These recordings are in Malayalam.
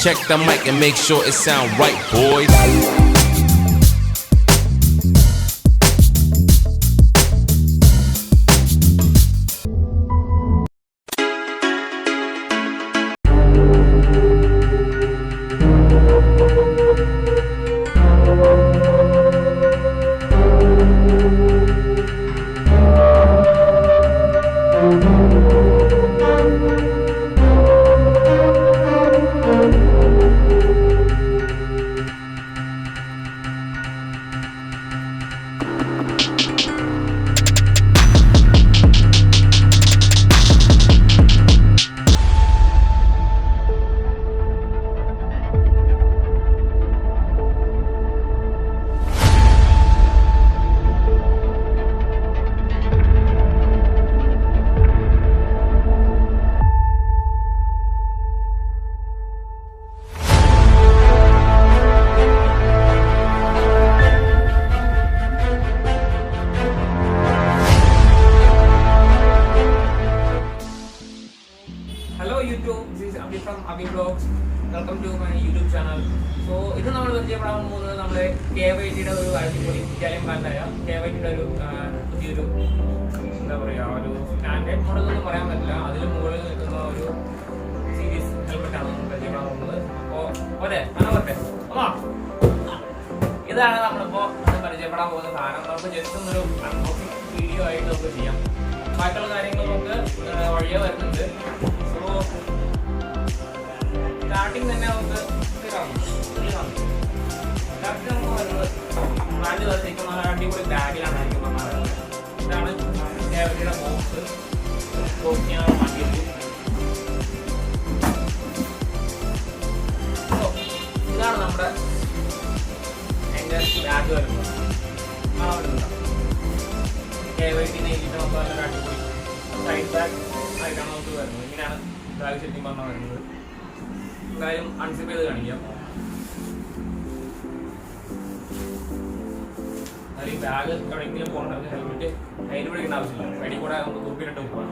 check the mic and make sure it sound right, boys. Hello YouTube, this is Abhi from Abhi Vlogs. Welcome to my YouTube channel. So, ഇത് നമ്മൾ പരിചയപ്പെടാൻ പോകുന്നത് നമ്മുടെ KYT-യുടെ ഒരു അടിപൊളി ഇറ്റാലിയൻ ബ്രാൻഡായ KYT-യുടെ ഒരു പുതിയൊരു എന്താ പറയുക ഒരു സ്റ്റാൻഡേർഡ് മോഡൽ ഒന്നും പറയാൻ പറ്റില്ല, അതിന് മുകളിൽ നിൽക്കുന്ന ഒരു സീരീസ് ഹെൽമെറ്റാണ് നമ്മൾ പരിചയപ്പെടാൻ പോകുന്നത്. അപ്പോൾ അതെ പറട്ടെ ഇതാണ് നമ്മളിപ്പോൾ പരിചയപ്പെടാൻ പോകുന്ന സാധനം. നമുക്ക് ജസ്റ്റ് ഒന്നൊരു അൺബോക്സിംഗ് വീഡിയോ ആയിട്ട് നമുക്ക് ചെയ്യാം. ബാക്കിയുള്ള കാര്യങ്ങൾ നമുക്ക് വഴിയെ വരുന്നുണ്ട്. സ്റ്റാർട്ടിങ് തന്നെ നമുക്ക് ബ്രാൻഡ് വന്നിരിക്കുന്ന അടിപൊളി ബാഗിലാണ് വരുന്നത്. ഇതാണ് KYT-യുടെ ബോക്സ് ഞാൻ മാറ്റിയത്. ഇതാണ് നമ്മുടെ എൻ്റെ ബാഗ് വരുന്നത്. KYT-നെ എഴുതിയിട്ട് നമുക്ക് നല്ല അടിപൊളി സൈഡ് ബാഗ് ആയിട്ടാണ് നമുക്ക് വരുന്നത്. ഇങ്ങനെയാണ് ബാഗ് ശരിക്കും പറഞ്ഞാൽ വരുന്നത്. എന്തായാലും അൺസിപ്പ് ചെയ്ത് കാണിക്കാം. ഈ ബാഗ് എവിടെയെങ്കിലും പോകണമെങ്കിൽ ഹെൽമെറ്റ് കയ്യിൽ പിടിക്കേണ്ട ആവശ്യമില്ല, കയ്യിൽ കൂടെ നമുക്ക് തൂക്കിയിട്ട് പോകാൻ.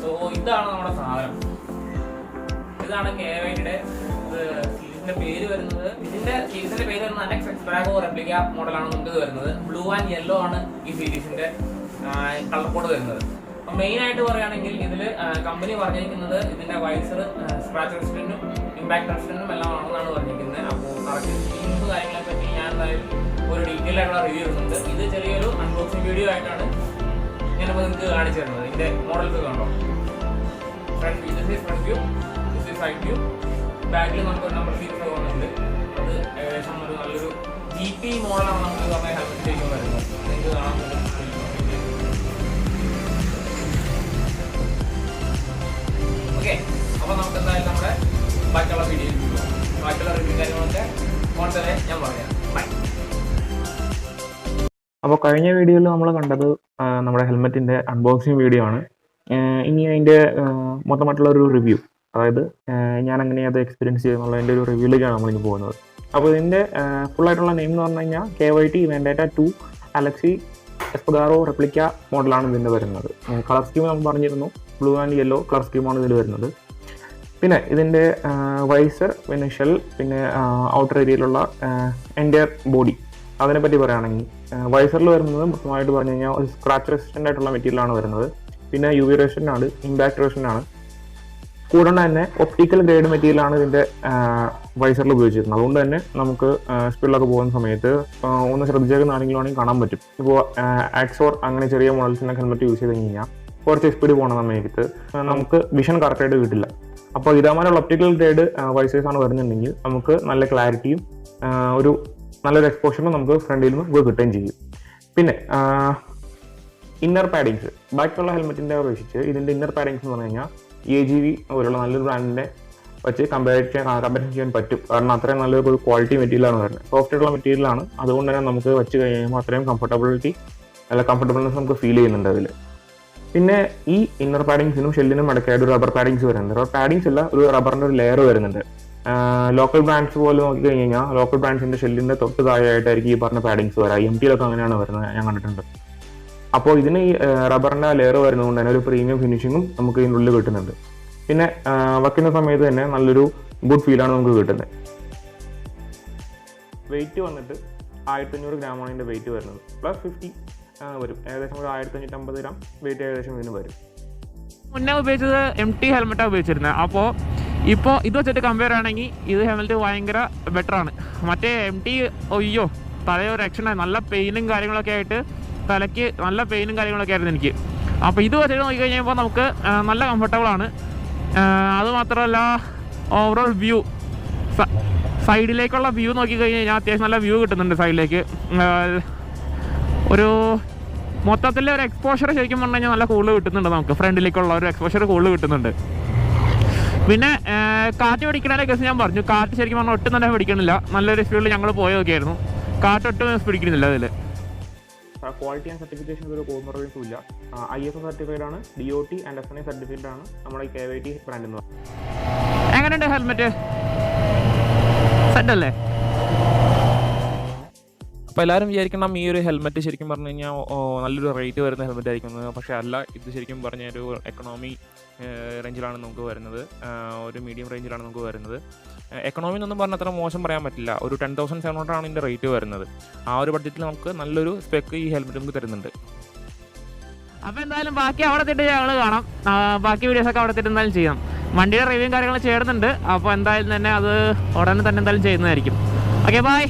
സോ ഇതാണ് നമ്മുടെ സാധനം. ഇതാണ് KYT-യുടെ സീരീസിന്റെ പേര് വരുന്നത്. ഇതിന്റെ സീരീസിന്റെ പേര് വരുന്നത് അനക്സ് എക്സ്പ്രാഗോ റെപ്ലിക്ക മോഡലാണ് നമുക്ക് ഇത് വരുന്നത്. ബ്ലൂ ആൻഡ് യെല്ലോ ആണ് ഈ സീരീസിന്റെ കളർ കോഡ് വരുന്നത്. അപ്പം മെയിൻ ആയിട്ട് പറയുകയാണെങ്കിൽ ഇതിൽ കമ്പനി പറഞ്ഞിരിക്കുന്നത് ഇതിന്റെ വൈസർ സ്ക്രാച്ച് റെസിസ്റ്റന്റും ഇമ്പാക്ട് റെസിസ്റ്റന്റും എല്ലാം ആണെന്നാണ് പറഞ്ഞിരിക്കുന്നത്. അപ്പോൾ കറക്റ്റ് സ്കീംസ് കാര്യങ്ങളെ പറ്റി ഞാൻ എന്തായാലും ഒരു ഡീറ്റെയിൽ ആയിട്ടുള്ള റിവ്യൂ വരുന്നുണ്ട്. ഇത് ചെറിയൊരു അൺബോക്സിംഗ് വീഡിയോ ആയിട്ടാണ് ഞാനിപ്പോൾ നിങ്ങൾക്ക് കാണിച്ചു തരുന്നത്. ഇതിന്റെ മോഡൽസ് കണ്ടോ, ഫ്രണ്ട് വ്യൂ, സൈഡ് വ്യൂ, ബാക്കിൽ നമുക്ക് ഒരു നമ്പർ സീരീസ് പോകുന്നുണ്ട്. അത് ഏകദേശം ഒരു നല്ലൊരു GP മോഡലാണ് നമുക്ക് പറഞ്ഞ ഹെൽമെറ്റ് ശരിക്കും വരുന്നത്. നിങ്ങൾക്ക് കാണാൻ പറ്റും. ഓക്കെ, അപ്പോൾ നമുക്ക് എന്തായാലും നമ്മുടെ ബാക്കിയുള്ള വീഡിയോയിൽ പോകാം. ബാക്കിയുള്ള റിവ്യൂ കാര്യങ്ങളൊക്കെ മോഡലെ ഞാൻ പറയാം. ബൈ. അപ്പോൾ കഴിഞ്ഞ വീഡിയോയിൽ നമ്മൾ കണ്ടത് നമ്മുടെ ഹെൽമെറ്റിൻ്റെ അൺബോക്സിങ് വീഡിയോ ആണ്. ഇനി അതിൻ്റെ മൊത്തമായിട്ടുള്ള ഒരു റിവ്യൂ, അതായത് ഞാൻ എങ്ങനെയാണ് അത് എക്സ്പീരിയൻസ് ചെയ്യുന്നുള്ളതിൻ്റെ ഒരു റിവ്യൂയിലേക്കാണ് നമ്മളിനി പോകുന്നത്. അപ്പോൾ ഇതിൻ്റെ ഫുള്ളായിട്ടുള്ള നെയിം എന്ന് പറഞ്ഞു കഴിഞ്ഞാൽ KYT Vendetta 2 Alexi Espargaro replica മോഡലാണ് ഇതിൻ്റെ വരുന്നത്. കളർ സ്കീം നമ്മൾ പറഞ്ഞിരുന്നു, ബ്ലൂ ആൻഡ് യെല്ലോ കളർ സ്കീമാണ് ഇതിൽ വരുന്നത്. പിന്നെ ഇതിൻ്റെ വൈസർ, പിന്നെ ഷെൽ, പിന്നെ ഔട്ടർ ഏരിയയിലുള്ള എൻ്റെ ബോഡി, അതിനെപ്പറ്റി പറയുകയാണെങ്കിൽ വൈസറിൽ വരുന്നത് മൊത്തമായിട്ട് പറഞ്ഞു കഴിഞ്ഞാൽ ഒരു സ്ക്രാച്ച് റെസിസ്റ്റൻ്റ് ആയിട്ടുള്ള മെറ്റീരിയലാണ് വരുന്നത്. പിന്നെ UV റെസിസ്റ്റൻ്റ് ആണ്, ഇമ്പാക്ട് റെസിസ്റ്റൻ്റ് ആണ്. കൂടാതെ തന്നെ ഒപ്റ്റിക്കൽ ഗ്രേഡ് മെറ്റീരിയലാണ് ഇതിൻ്റെ വൈസറിൽ ഉപയോഗിച്ചിരുന്നത്. അതുകൊണ്ട് തന്നെ നമുക്ക് സ്പീഡിലൊക്കെ പോകുന്ന സമയത്ത് ഒന്ന് ശ്രദ്ധിച്ചേക്കുന്നതാണെങ്കിലും ആണെങ്കിൽ കാണാൻ പറ്റും. ഇപ്പോൾ ആക്സോർ അങ്ങനെ ചെറിയ മോഡൽസിൻ്റെ ഹെൽമെറ്റ് യൂസ് ചെയ്ത് കഴിഞ്ഞാൽ കുറച്ച് സ്പീഡ് പോകുന്ന സമയത്ത് നമുക്ക് വിഷൻ കറക്റ്റായിട്ട് കിട്ടില്ല. അപ്പോൾ ഇതേമാതിരിയുള്ള ഒപ്റ്റിക്കൽ ഗ്രേഡ് വൈസേഴ്സാണ് വരുന്നുണ്ടെങ്കിൽ നമുക്ക് നല്ല ക്ലാരിറ്റിയും ഒരു നല്ലൊരു എക്സ്പോഷറും നമുക്ക് ഫ്രണ്ടിൽ നിന്ന് കിട്ടുകയും ചെയ്യും. പിന്നെ ഇന്നർ പാഡിങ്സ് ബാക്കിയുള്ള ഹെൽമെറ്റിൻ്റെ അപേക്ഷിച്ച് ഇതിൻ്റെ ഇന്നർ പാഡിങ്സ് എന്ന് പറഞ്ഞു കഴിഞ്ഞാൽ AGV പോലുള്ള നല്ലൊരു ബ്രാൻഡിനെ വെച്ച് കമ്പാരിസൺ ചെയ്യാൻ പറ്റും. കാരണം അത്രയും നല്ലൊരു ക്വാളിറ്റി മെറ്റീരിയലാണ് വരുന്നത്. സോഫ്റ്റ് ആയിട്ടുള്ള മെറ്റീരിയലാണ്. അതുകൊണ്ട് തന്നെ നമുക്ക് വെച്ച് കഴിയുമ്പോൾ അത്രയും കംഫർട്ടബിൾനെസ് നമുക്ക് ഫീൽ ചെയ്യുന്നുണ്ട് അതിൽ. പിന്നെ ഈ ഇന്നർ പാഡിങ്സിനും ഷെല്ലിനും ഇടയ്ക്കായിട്ട് റബ്ബർ പാഡിങ്സ് വരുന്നുണ്ട്. റബ്ബർ പാഡിങ്സ് അല്ല, ഒരു റബ്ബറിൻ്റെ ഒരു ലെയർ വരുന്നുണ്ട്. ലോക്കൽ ബ്രാൻഡ്സ് പോലെ നോക്കി കഴിഞ്ഞാൽ ലോക്കൽ ബ്രാൻഡ്സിൻ്റെ ഷെല്ലിൻ്റെ തൊട്ട് താഴെയായിട്ടായിരിക്കും ഈ പറഞ്ഞ പാഡിങ്സ് വരാം. MT-യിലൊക്കെ അങ്ങനെയാണ് വരുന്നത്, ഞാൻ കണ്ടിട്ടുണ്ട്. അപ്പോൾ ഇതിന് ഈ റബ്ബറിൻ്റെ ലെയർ വരുന്നതുകൊണ്ട് തന്നെ ഒരു പ്രീമിയം ഫിനിഷിങ്ങും നമുക്ക് ഇതിനുള്ളിൽ കിട്ടുന്നുണ്ട്. പിന്നെ വയ്ക്കുന്ന സമയത്ത് തന്നെ നല്ലൊരു ഗുഡ് ഫീലാണ് നമുക്ക് കിട്ടുന്നത്. വെയിറ്റ് വന്നിട്ട് 1500 ഗ്രാമാണ് ഇതിൻ്റെ വെയിറ്റ് വരുന്നത്. പ്ലസ് 50 വരും, ഏകദേശം ഒരു 1550 ഗ്രാം വെയിറ്റ് ഏകദേശം ഇതിന് വരും. മുന്നേ ഉപയോഗിച്ചത് MT ഹെൽമെറ്റാണ് ഉപയോഗിച്ചിരുന്നത്. അപ്പോൾ ഇപ്പോൾ ഇത് വെച്ചിട്ട് കമ്പയർ ആണെങ്കിൽ ഇത് ഹെൽമെറ്റ് ഭയങ്കര ബെറ്ററാണ്. മറ്റേ MT ഒയ്യോ തലയൊരു രക്ഷണമായി, നല്ല പെയിനും കാര്യങ്ങളൊക്കെ ആയിട്ട് തലയ്ക്ക് നല്ല പെയിനും കാര്യങ്ങളൊക്കെ ആയിരുന്നു എനിക്ക്. അപ്പോൾ ഇത് വെച്ചിട്ട് നോക്കിക്കഴിഞ്ഞപ്പോൾ നമുക്ക് നല്ല കംഫർട്ടബിളാണ്. അതുമാത്രമല്ല ഓവറോൾ വ്യൂ, സൈഡിലേക്കുള്ള വ്യൂ നോക്കിക്കഴിഞ്ഞാൽ അത്യാവശ്യം നല്ല വ്യൂ കിട്ടുന്നുണ്ട് സൈഡിലേക്ക്. ഒരു മൊത്തത്തിൽ ഒരു എക്സ്പോഷർ ശരിക്കും പറഞ്ഞു കഴിഞ്ഞാൽ നല്ല കൂടുതൽ കിട്ടുന്നുണ്ട് നമുക്ക്. ഫ്രണ്ടിലേക്കുള്ള ഒരു എക്സ്പോഷർ കൂടുതൽ കിട്ടുന്നുണ്ട്. പിന്നെ കാറ്റ് പിടിക്കണതിനെ കേസ് ഞാൻ പറഞ്ഞു, കാറ്റ് ശരിക്കും പറഞ്ഞാൽ ഒട്ടും തന്നെ പിടിക്കണില്ല. നല്ലൊരു സ്പീഡിൽ ഞങ്ങൾ പോയി നോക്കിയായിരുന്നു, കാറ്റ് ഒട്ടും പിടിക്കുന്നില്ല അതിൽ. ക്വാളിറ്റി ആൻഡ് സർട്ടിഫിക്കേഷൻ ഒരു കോംപ്രമൈസും ഇല്ല. ISO സർട്ടിഫൈഡ് ആണ്, DOT ആൻഡ് SNA സർട്ടിഫൈഡ് ആണ് നമ്മുടെ ഈ KYT ബ്രാൻഡ് എന്ന് പറയുന്നത്. എങ്ങനെയുണ്ട് ഹെൽമെറ്റ്? സെറ്റ് അല്ലേ? അപ്പോൾ എല്ലാവരും വിചാരിക്കണം ഈ ഒരു ഹെൽമെറ്റ് ശരിക്കും പറഞ്ഞു കഴിഞ്ഞാൽ നല്ലൊരു റേറ്റ് വരുന്ന ഹെൽമെറ്റ് ആയിരിക്കുന്നത്. പക്ഷേ അല്ല, ഇത് ശരിക്കും പറഞ്ഞ ഒരു എക്കണോമി റേഞ്ചിലാണ് നമുക്ക് വരുന്നത്, ഒരു മീഡിയം റേഞ്ചിലാണ് നമുക്ക് വരുന്നത്. എക്കണോമി എന്നൊന്നും പറഞ്ഞാൽ അത്ര മോശം പറയാൻ പറ്റില്ല. ഒരു 10,700 ഇതിൻ്റെ റേറ്റ് വരുന്നത്. ആ ഒരു ബഡ്ജറ്റിൽ നമുക്ക് നല്ലൊരു സ്പെക്ക് ഈ ഹെൽമെറ്റ് നമുക്ക് തരുന്നുണ്ട്. അപ്പോൾ എന്തായാലും ബാക്കി അവിടെ എത്തിയിട്ട് ഞങ്ങൾ കാണാം. ബാക്കി വീഡിയോസൊക്കെ അവിടെ എത്തിയിട്ട് എന്തായാലും ചെയ്യാം. വണ്ടിയുടെ റിവ്യൂവും കാര്യങ്ങളും ചെയ്യുന്നുണ്ട്. അപ്പോൾ എന്തായാലും തന്നെ അത് ഉടനെ തന്നെ എന്തായാലും ചെയ്യുന്നതായിരിക്കും. Okay, by.